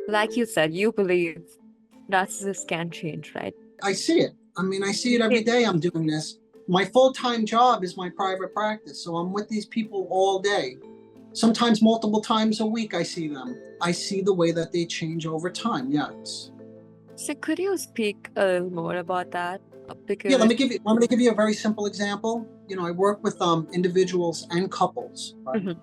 Like you said, you believe narcissists can change, right? I see it. I mean, I see it every Yes. day I'm doing this. My full-time job is my private practice. So I'm with these people all day. Sometimes multiple times a week I see them. I see the way that they change over time. Yes. So could you speak a little more about that? Yeah, Because let me give you a very simple example. I work with individuals and couples, right? Mhm,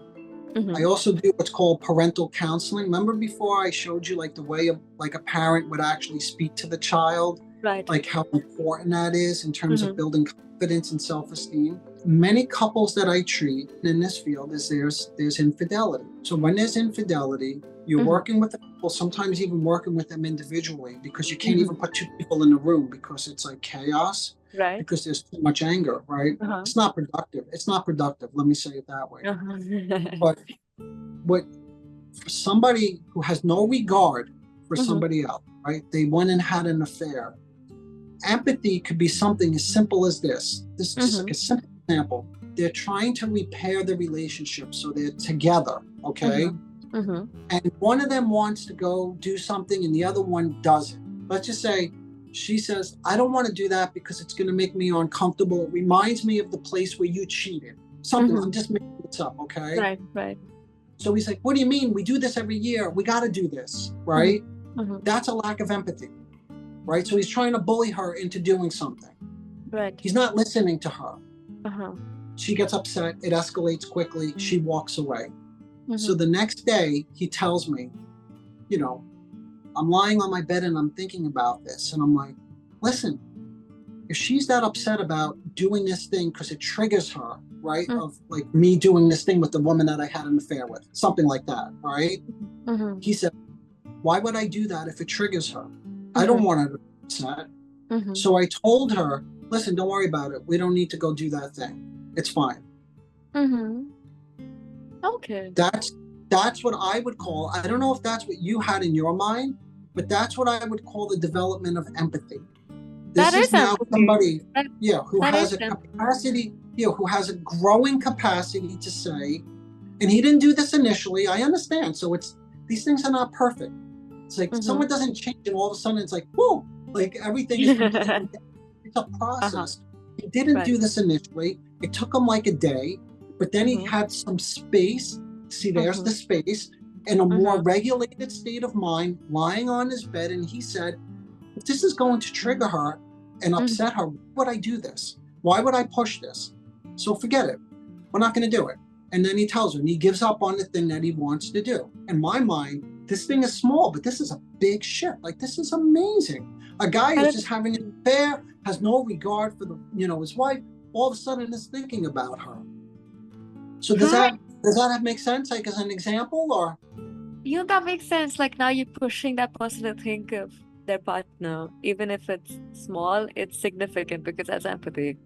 mhm. I also do what's called parental counseling. Remember before I showed you like the way of like a parent would actually speak to the child, Right. like how important that is in terms of Mhm, building confidence and self-esteem. Many couples that I treat in this field is there's infidelity. So when there's infidelity, you're mhm, working with the couple, sometimes even working with them individually because you can't mhm. even put two people in the room because it's like chaos, Right. because there's too much anger, right? Uh-huh. It's not productive. It's not productive. Let me say it that way. Uh-huh. But what for somebody who has no regard for Mhm, somebody else, right? They went and had an affair. Empathy could be something as simple as this. This is just like mhm, a simple example. They're trying to repair the relationship so they're together, okay? mhm, mhm, And one of them wants to go do something and the other one doesn't. Let's just say she says, I don't want to do that because it's going to make me uncomfortable. It reminds me of the place where you cheated. Something, I'm mhm. just making this up, okay? Right, right. So he's like, what do you mean? We do this every year. We got to do this, Mhm, right? mhm. That's a lack of empathy, right? So he's trying to bully her into doing something. Right. He's not listening to her. Uh-huh. She gets upset. It escalates quickly. She walks away. So Mhm, the next day, he tells me, you know, I'm lying on my bed and I'm thinking about this. And I'm like, listen, if she's that upset about doing this thing because it triggers her, right? mhm, Of like me doing this thing with the woman that I had an affair with, something like that, right? mhm, He said, why would I do that if it triggers her? I don't mhm, want her to be upset. mhm, So I told her, listen, don't worry about it. We don't need to go do that thing. It's fine. mhm. Okay. That's that's what I would call, I don't know if that's what you had in your mind, but that's what I would call the development of empathy. That This is is now empathy. somebody, That yeah, who that is has a empathy. capacity, who has a growing capacity to say, and he didn't do this initially, I understand. So it's, these things are not perfect. It's like Mhm. someone doesn't change and all of a sudden it's like, whoa, like everything is completely, it's a Uh-huh. process. He didn't Right. do this initially. It took him like a day, but then he Mhm, had some space. See, there's the mhm, space, and a more mhm, regulated state of mind, lying on his bed. And he said, if this is going to trigger her and mhm, upset her, why would I do this? Why would I push this? So forget it. We're not going to do it. And then he tells her, and he gives up on the thing that he wants to do. In my mind, this thing is small, but this is a big shift. Like, this is amazing. A guy That who's is just having an affair, has no regard for his wife, all of a sudden is thinking about her. So true. does that make sense? Like as an example, or That makes sense. Like now you're pushing that person to think of their partner, even if it's small, it's significant because that's empathy.